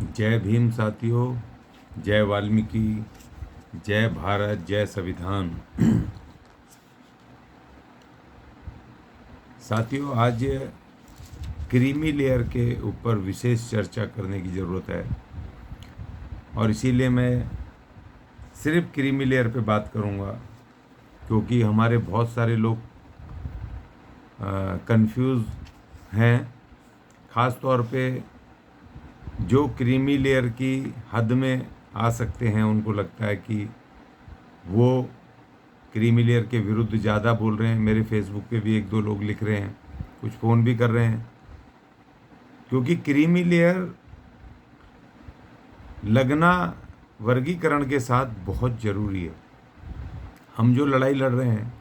जय भीम साथियों, जय वाल्मीकि, जय भारत, जय संविधान। साथियों, आज क्रीमी लेयर के ऊपर विशेष चर्चा करने की ज़रूरत है और इसीलिए मैं सिर्फ क्रीमी लेयर पे बात करूँगा, क्योंकि हमारे बहुत सारे लोग कंफ्यूज हैं। ख़ास तौर पे जो क्रीमी लेयर की हद में आ सकते हैं, उनको लगता है कि वो क्रीमी लेयर के विरुद्ध ज़्यादा बोल रहे हैं। मेरे फेसबुक पे भी एक दो लोग लिख रहे हैं, कुछ फ़ोन भी कर रहे हैं, क्योंकि क्रीमी लेयर लगना वर्गीकरण के साथ बहुत ज़रूरी है। हम जो लड़ाई लड़ रहे हैं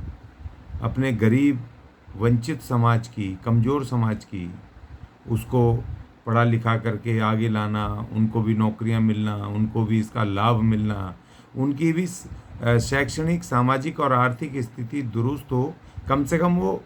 अपने गरीब वंचित समाज की, कमज़ोर समाज की, उसको पढ़ा लिखा करके आगे लाना, उनको भी नौकरियां मिलना, उनको भी इसका लाभ मिलना, उनकी भी शैक्षणिक, सामाजिक और आर्थिक स्थिति दुरुस्त हो, कम से कम वो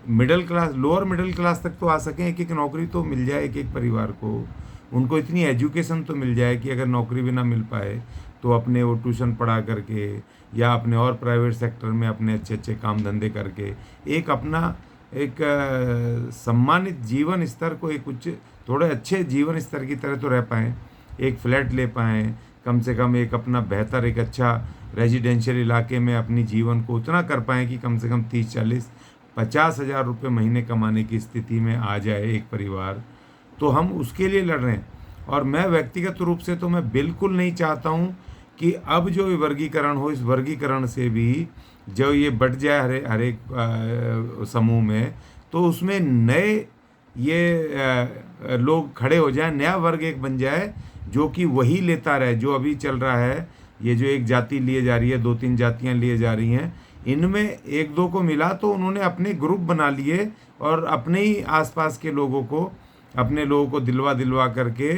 middle class, lower middle class तक तो आ सकें, एक एक नौकरी तो मिल जाए एक एक परिवार को, उनको इतनी एजुकेशन तो मिल जाए कि अगर नौकरी भी ना मिल पाए तो अपने वो ट्यूशन पढ़ा करके या अपने और प्राइवेट सेक्टर में अपने अच्छे अच्छे काम धंधे करके एक अपना एक सम्मानित जीवन स्तर को, एक उच्च, थोड़े अच्छे जीवन स्तर की तरह तो रह पाएँ, एक फ्लैट ले पाएँ, कम से कम एक अपना बेहतर, एक अच्छा रेजिडेंशियल इलाके में अपनी जीवन को उतना कर पाएँ कि कम से कम 30-40-50 हज़ार रुपये महीने कमाने की स्थिति में आ जाए एक परिवार। तो हम उसके लिए लड़ रहे हैं। और मैं व्यक्तिगत रूप से तो मैं बिल्कुल नहीं चाहता हूँ कि अब जो ये वर्गीकरण हो, इस वर्गीकरण से भी जो ये बढ़ जाए हर एक समूह में, तो उसमें नए ये लोग खड़े हो जाएं, नया वर्ग एक बन जाए जो कि वही लेता रहे जो अभी चल रहा है। ये जो एक जाति लिए जा रही है, 2-3 जातियां लिए जा रही हैं, इनमें एक दो को मिला तो उन्होंने अपने ग्रुप बना लिए और अपने ही आसपास के लोगों को, अपने लोगों को दिलवा दिलवा करके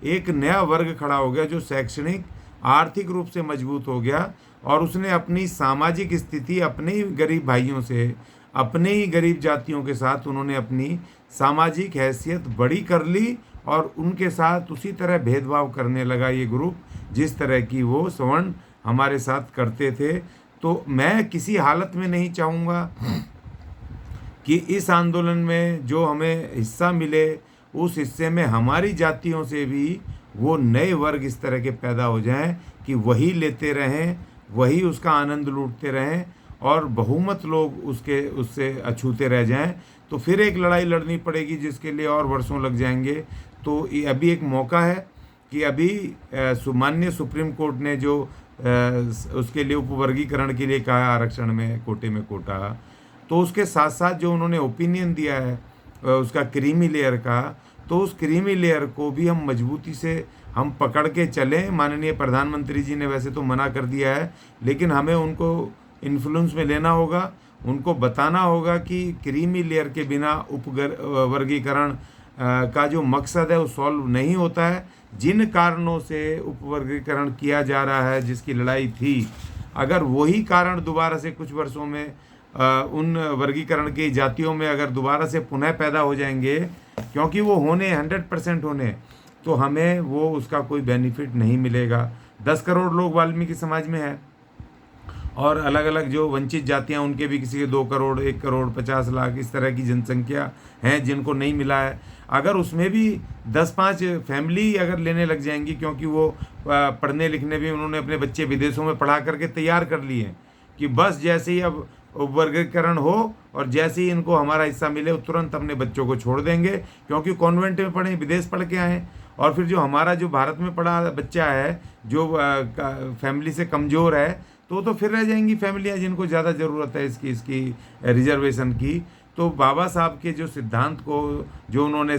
एक नया वर्ग खड़ा हो गया जो शैक्षणिक, आर्थिक रूप से मजबूत हो गया। और उसने अपनी सामाजिक स्थिति अपने ही गरीब भाइयों से, अपने ही गरीब जातियों के साथ उन्होंने अपनी सामाजिक हैसियत बड़ी कर ली और उनके साथ उसी तरह भेदभाव करने लगा ये ग्रुप, जिस तरह की वो सवर्ण हमारे साथ करते थे। तो मैं किसी हालत में नहीं चाहूँगा कि इस आंदोलन में जो हमें हिस्सा मिले, उस हिस्से में हमारी जातियों से भी वो नए वर्ग इस तरह के पैदा हो जाएं कि वही लेते रहें, वही उसका आनंद लूटते रहें और बहुमत लोग उससे अछूते रह जाएं। तो फिर एक लड़ाई लड़नी पड़ेगी जिसके लिए और वर्षों लग जाएंगे। तो ये अभी एक मौका है कि अभी माननीय सुप्रीम कोर्ट ने जो उसके लिए उपवर्गीकरण के लिए कहा, आरक्षण में कोटे में कोटा, तो उसके साथ साथ जो उन्होंने ओपिनियन दिया है उसका क्रीमी लेयर का, तो उस क्रीमी लेयर को भी हम मजबूती से हम पकड़ के चलें। माननीय प्रधानमंत्री जी ने वैसे तो मना कर दिया है, लेकिन हमें उनको इन्फ्लुएंस में लेना होगा, उनको बताना होगा कि क्रीमी लेयर के बिना वर्गीकरण का जो मकसद है वो सॉल्व नहीं होता है। जिन कारणों से उपवर्गीकरण किया जा रहा है, जिसकी लड़ाई थी, अगर वही कारण दोबारा से कुछ वर्षों में उन वर्गीकरण की जातियों में अगर दोबारा से पुनः पैदा हो जाएंगे, क्योंकि वो होने 100% होने, तो हमें वो उसका कोई बेनिफिट नहीं मिलेगा। 10 करोड़ लोग वाल्मीकि समाज में है और अलग अलग जो वंचित जातियां, उनके भी किसी के 2 करोड़, 1 करोड़, 50 लाख इस तरह की जनसंख्या हैं जिनको नहीं मिला है। अगर उसमें भी 10-5 फैमिली अगर लेने लग जाएंगी, क्योंकि वो पढ़ने लिखने भी उन्होंने अपने बच्चे विदेशों में पढ़ा करके तैयार कर लिए हैं कि बस जैसे ही अब वर्गीकरण हो और जैसे ही इनको हमारा हिस्सा मिले वो तुरंत अपने बच्चों को छोड़ देंगे, क्योंकि कॉन्वेंट में पढ़े, विदेश पढ़ के आए। और फिर जो हमारा जो भारत में पढ़ा बच्चा है, जो फैमिली से कमज़ोर है, तो फिर रह जाएंगी फैमिलियाँ जिनको ज़्यादा ज़रूरत है इसकी रिजर्वेशन की। तो बाबा साहब के जो सिद्धांत को, जो उन्होंने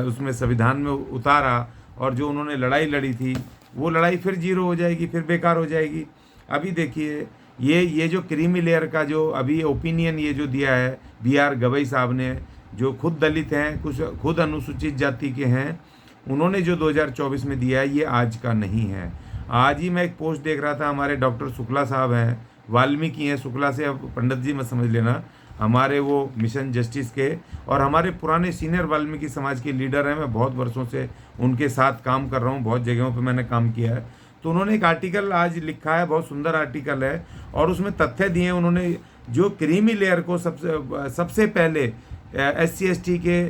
उसमें संविधान में उतारा और जो उन्होंने लड़ाई लड़ी थी, वो लड़ाई फिर जीरो हो जाएगी, फिर बेकार हो जाएगी। अभी देखिए, ये जो क्रीमी लेयर का जो अभी ओपिनियन ये जो दिया है B.R. गवई साहब ने, जो खुद दलित हैं, कुछ खुद अनुसूचित जाति के हैं, उन्होंने जो 2024 में दिया है, ये आज का नहीं है। आज ही मैं एक पोस्ट देख रहा था, हमारे डॉक्टर शुक्ला साहब हैं, वाल्मीकि हैं, शुक्ला से अब पंडित जी मत समझ लेना, हमारे वो मिशन जस्टिस के, और हमारे पुराने सीनियर वाल्मीकि समाज के लीडर हैं। मैं बहुत वर्षों से उनके साथ काम कर रहा हूँ, बहुत जगहों पे मैंने काम किया है। तो उन्होंने एक आर्टिकल आज लिखा है, बहुत सुंदर आर्टिकल है, और उसमें तथ्य दिए हैं उन्होंने। जो क्रीमी लेयर को सबसे पहले SC ST के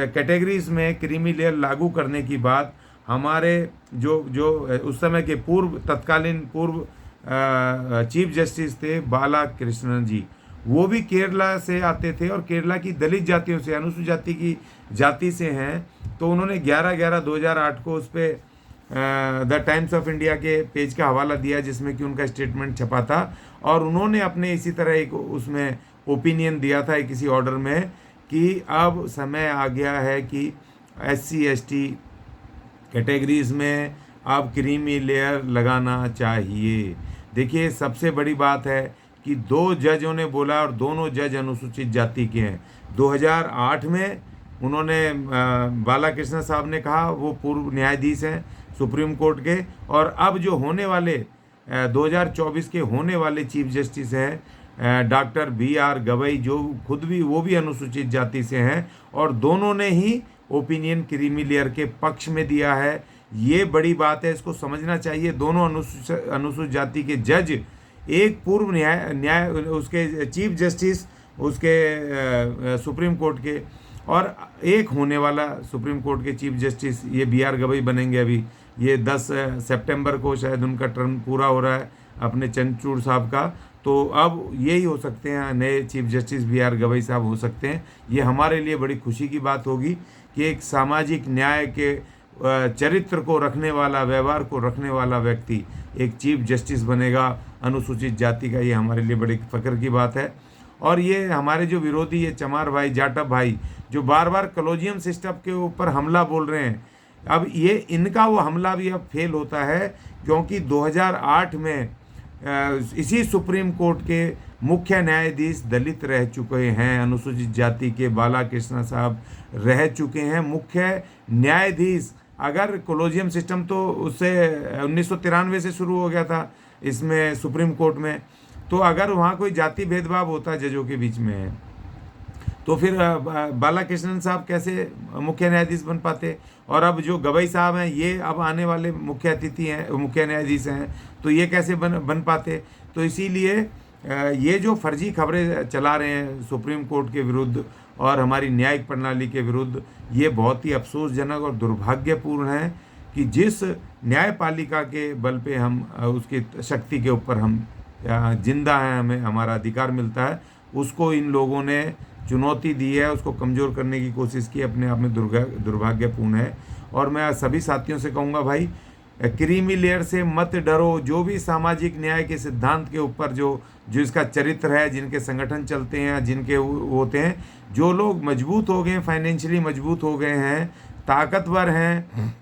कैटेगरीज में क्रीमी लेयर लागू करने की बात हमारे जो जो उस समय के तत्कालीन पूर्व चीफ जस्टिस थे बाला कृष्णन जी, वो भी केरला से आते थे और केरला की दलित जातियों से, अनुसूचित जाति की जाति से हैं। तो उन्होंने 11/11/2008 को उस पर द टाइम्स ऑफ इंडिया के पेज का हवाला दिया, जिसमें कि उनका स्टेटमेंट छपा था, और उन्होंने अपने इसी तरह एक उसमें ओपिनियन दिया था किसी ऑर्डर में कि अब समय आ गया है कि SC ST कैटेगरीज में अब क्रीमी लेयर लगाना चाहिए। देखिए, सबसे बड़ी बात है कि 2 जजों ने बोला और दोनों जज अनुसूचित जाति के हैं। 2008 में उन्होंने बालाकृष्ण साहब ने कहा, वो पूर्व न्यायाधीश हैं सुप्रीम कोर्ट के, और अब जो होने वाले 2024 के होने वाले चीफ जस्टिस हैं डॉक्टर BR गवई, जो खुद भी वो भी अनुसूचित जाति से हैं, और दोनों ने ही ओपिनियन क्रीमी लेयर के पक्ष में दिया है। ये बड़ी बात है, इसको समझना चाहिए। दोनों अनुसूचित जाति के जज, एक पूर्व न्याय उसके चीफ जस्टिस उसके सुप्रीम कोर्ट के, और एक होने वाला सुप्रीम कोर्ट के चीफ जस्टिस, ये BR गवई बनेंगे। अभी ये 10 सितंबर को शायद उनका टर्म पूरा हो रहा है अपने चंद्रचूड़ साहब का। तो अब यही हो सकते हैं, नए चीफ जस्टिस BR गवई साहब हो सकते हैं। ये हमारे लिए बड़ी खुशी की बात होगी कि एक सामाजिक न्याय के चरित्र को रखने वाला, व्यवहार को रखने वाला व्यक्ति एक चीफ जस्टिस बनेगा अनुसूचित जाति का। ये हमारे लिए बड़ी फ़ख्र की बात है। और ये हमारे जो विरोधी, ये चमार भाई, जाटव भाई, जो बार बार कॉलेजियम सिस्टम के ऊपर हमला बोल रहे हैं, अब ये इनका वो हमला भी अब फेल होता है, क्योंकि 2008 में इसी सुप्रीम कोर्ट के मुख्य न्यायाधीश दलित रह चुके हैं। अनुसूचित जाति के बालाकृष्ण साहब रह चुके हैं मुख्य न्यायाधीश। अगर कॉलेजियम सिस्टम तो उससे 1993 से शुरू हो गया था इसमें सुप्रीम कोर्ट में, तो अगर वहाँ कोई जाति भेदभाव होता जजों के बीच में, तो फिर बालाकृष्णन साहब कैसे मुख्य न्यायाधीश बन पाते। और अब जो गवई साहब हैं, ये अब आने वाले मुख्य अतिथि हैं, मुख्य न्यायाधीश हैं, तो ये कैसे बन पाते। तो इसीलिए ये जो फर्जी खबरें चला रहे हैं सुप्रीम कोर्ट के विरुद्ध और हमारी न्यायिक प्रणाली के विरुद्ध, ये बहुत ही अफसोसजनक और दुर्भाग्यपूर्ण है कि जिस न्यायपालिका के बल पे हम उसकी शक्ति के ऊपर हम जिंदा हैं, हमें हमारा अधिकार मिलता है, उसको इन लोगों ने चुनौती दी है, उसको कमज़ोर करने की कोशिश की, अपने आप में दुर्भाग्यपूर्ण है। और मैं सभी साथियों से कहूँगा, भाई क्रीमी लेयर से मत डरो। जो भी सामाजिक न्याय के सिद्धांत के ऊपर जो इसका चरित्र है, जिनके संगठन चलते हैं, जिनके होते हैं, जो लोग मजबूत हो गए, फाइनेंशियली मजबूत हो गए हैं, ताकतवर हैं,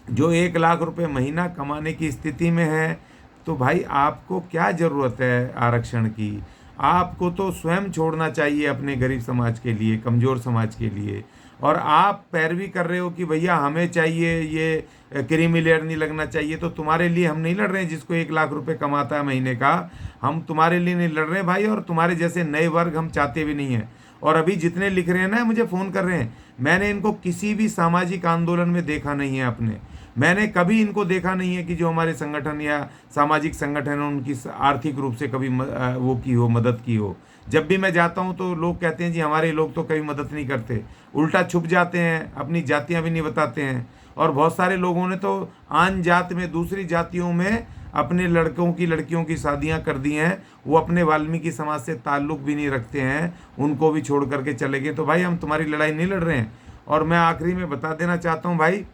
जो 1 लाख रुपए महीना कमाने की स्थिति में है, तो भाई आपको क्या ज़रूरत है आरक्षण की। आपको तो स्वयं छोड़ना चाहिए अपने गरीब समाज के लिए, कमज़ोर समाज के लिए। और आप पैरवी कर रहे हो कि भैया हमें चाहिए, ये क्रीमी लेयर नहीं लगना चाहिए, तो तुम्हारे लिए हम नहीं लड़ रहे हैं। जिसको 1 लाख रुपए कमाता है महीने का, हम तुम्हारे लिए नहीं लड़ रहे हैं भाई। और तुम्हारे जैसे नए वर्ग हम चाहते भी नहीं हैं। और अभी जितने लिख रहे हैं ना, मुझे फ़ोन कर रहे हैं, मैंने इनको किसी भी सामाजिक आंदोलन में देखा नहीं है अपने। मैंने कभी इनको देखा नहीं है कि जो हमारे संगठन या सामाजिक संगठन है उनकी आर्थिक रूप से कभी वो की हो, मदद की हो। जब भी मैं जाता हूँ तो लोग कहते हैं जी हमारे लोग तो कभी मदद नहीं करते, उल्टा छुप जाते हैं, अपनी जातियाँ भी नहीं बताते हैं। और बहुत सारे लोगों ने तो आन जात में, दूसरी जातियों में अपने लड़कों की, लड़कियों की शादियाँ कर दी हैं। वो अपने वाल्मीकि समाज से ताल्लुक़ भी नहीं रखते हैं, उनको भी छोड़ करके चले गए। तो भाई हम तुम्हारी लड़ाई नहीं लड़ रहे हैं। और मैं आखिरी में बता देना चाहता हूँ भाई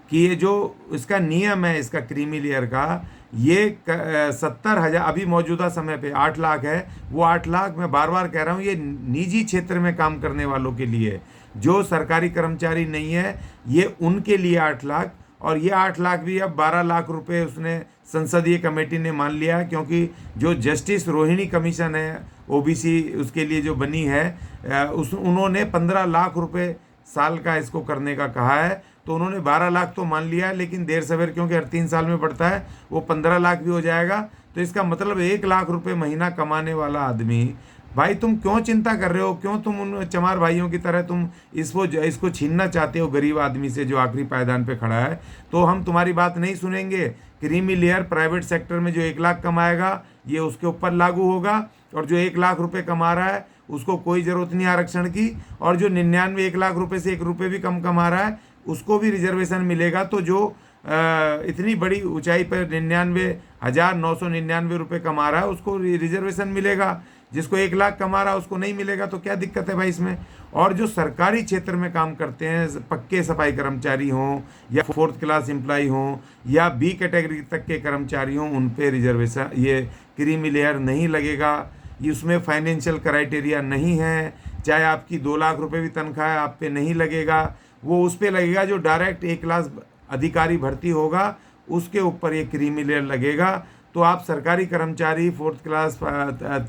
कि ये जो इसका नियम है, इसका क्रीमी लेयर का, ये 70,000 अभी मौजूदा समय पे 8 लाख है। वो 8 लाख मैं बार बार कह रहा हूँ, ये निजी क्षेत्र में काम करने वालों के लिए है। जो सरकारी कर्मचारी नहीं है, ये उनके लिए 8 लाख। और ये 8 लाख भी अब 12 लाख रुपए उसने संसदीय कमेटी ने मान लिया है, क्योंकि जो जस्टिस रोहिणी कमीशन है OBC उसके लिए जो बनी है, उन्होंने 15 लाख रुपए साल का इसको करने का कहा है। तो उन्होंने 12 लाख तो मान लिया है, लेकिन देर सवेर क्योंकि हर 3 साल में बढ़ता है, वो 15 लाख भी हो जाएगा। तो इसका मतलब 1 लाख रुपए महीना कमाने वाला आदमी भाई तुम क्यों चिंता कर रहे हो, क्यों तुम उन चमार भाइयों की तरह तुम इसको छीनना चाहते हो गरीब आदमी से जो आखिरी पायदान पे खड़ा है। तो हम तुम्हारी बात नहीं सुनेंगे। क्रीमी लेयर प्राइवेट सेक्टर में जो 1 लाख कमाएगा ये उसके ऊपर लागू होगा, और जो 1 लाख रुपए कमा रहा है उसको कोई ज़रूरत नहीं आरक्षण की, और जो 99 1 लाख रुपए से 1 रुपये भी कम कमा रहा है उसको भी रिजर्वेशन मिलेगा। तो जो इतनी बड़ी ऊंचाई पर 99,999 रुपये कमा रहा है उसको रिजर्वेशन मिलेगा, जिसको 1 लाख कमा रहा है उसको नहीं मिलेगा। तो क्या दिक्कत है भाई इसमें। और जो सरकारी क्षेत्र में काम करते हैं, पक्के सफाई कर्मचारी हों या 4th क्लास एम्प्लॉय हों या B कैटेगरी तक के कर्मचारी हों, उन पे रिजर्वेशन ये क्रीमी लेयर नहीं लगेगा। ये उसमें फाइनेंशियल क्राइटेरिया नहीं है। चाहे आपकी 2 लाख रुपए भी तनख्वाह है, आप पे नहीं लगेगा। वो उस पर लगेगा जो डायरेक्ट A क्लास अधिकारी भर्ती होगा, उसके ऊपर ये क्रीमी लेयर लगेगा। तो आप सरकारी कर्मचारी 4th क्लास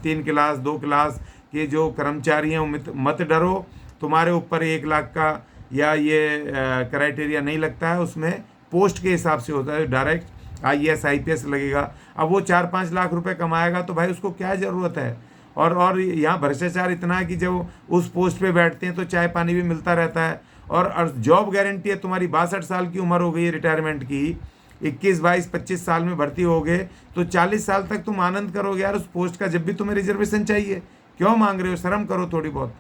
3 क्लास 2 क्लास के जो कर्मचारी हैं मत डरो, तुम्हारे ऊपर 1 लाख का या ये क्राइटेरिया नहीं लगता है। उसमें पोस्ट के हिसाब से होता है, डायरेक्ट IAS IPS लगेगा। अब वो 4-5 लाख रुपए कमाएगा तो भाई उसको क्या ज़रूरत है। और यहाँ भ्रष्टाचार इतना है कि जब उस पोस्ट पे बैठते हैं तो चाय पानी भी मिलता रहता है, और जॉब गारंटी है तुम्हारी। 62 साल की उम्र हो गई है रिटायरमेंट की, 21, 22, 25 साल में भर्ती हो गए तो 40 साल तक तुम आनंद करोगे यार उस पोस्ट का, जब भी तुम्हें रिजर्वेशन चाहिए। क्यों मांग रहे हो, शर्म करो थोड़ी बहुत।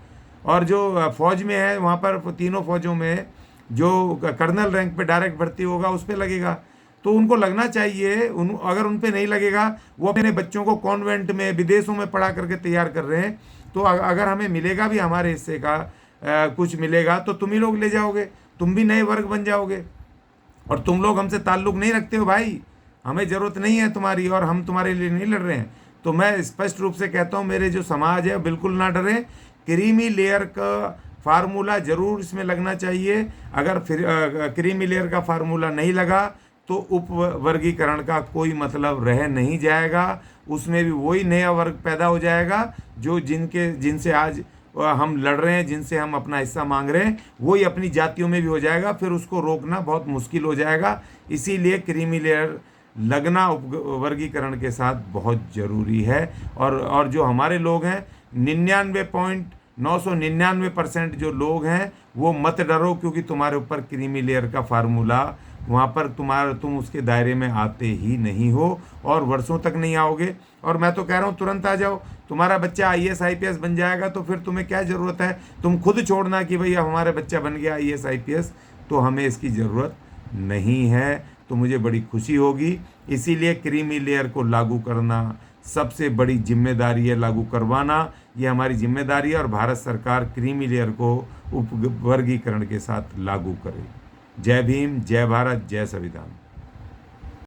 और जो फौज में है वहाँ पर तीनों फौजों में जो कर्नल रैंक पे डायरेक्ट भर्ती होगा उस पर लगेगा, तो उनको लगना चाहिए। अगर उन पे नहीं लगेगा, वो अपने बच्चों को कॉन्वेंट में विदेशों में पढ़ा करके तैयार कर रहे हैं, तो अगर हमें मिलेगा भी हमारे हिस्से का कुछ मिलेगा तो तुम ही लोग ले जाओगे, तुम भी नए वर्ग बन जाओगे। और तुम लोग हमसे ताल्लुक़ नहीं रखते हो भाई, हमें ज़रूरत नहीं है तुम्हारी, और हम तुम्हारे लिए नहीं लड़ रहे हैं। तो मैं स्पष्ट रूप से कहता हूँ, मेरे जो समाज है बिल्कुल ना डरे। क्रीमी लेयर का फार्मूला ज़रूर इसमें लगना चाहिए। अगर फिर क्रीमी लेयर का फार्मूला नहीं लगा तो उप वर्गीकरण का कोई मतलब रह नहीं जाएगा। उसमें भी वही नया वर्ग पैदा हो जाएगा जो जिनसे आज हम लड़ रहे हैं, जिनसे हम अपना हिस्सा मांग रहे हैं, वही अपनी जातियों में भी हो जाएगा। फिर उसको रोकना बहुत मुश्किल हो जाएगा। इसीलिए क्रीमी लेयर लगना उप वर्गीकरण के साथ बहुत ज़रूरी है। और जो हमारे लोग हैं 99.999% जो लोग हैं वो मत डरो, क्योंकि तुम्हारे ऊपर क्रीमी लेयर का फार्मूला वहाँ पर तुम उसके दायरे में आते ही नहीं हो, और वर्षों तक नहीं आओगे। और मैं तो कह रहा हूँ तुरंत आ जाओ। तुम्हारा बच्चा IAS IPS बन जाएगा तो फिर तुम्हें क्या ज़रूरत है, तुम खुद छोड़ना कि भैया हमारा बच्चा बन गया IAS IPS, तो हमें इसकी ज़रूरत नहीं है। तो मुझे बड़ी खुशी होगी। इसीलिए क्रीमी लेयर को लागू करना सबसे बड़ी जिम्मेदारी है, लागू करवाना ये हमारी जिम्मेदारी है। और भारत सरकार क्रीमी लेयर को उप वर्गीकरण के साथ लागू करे। जय भीम, जय भारत, जय संविधान।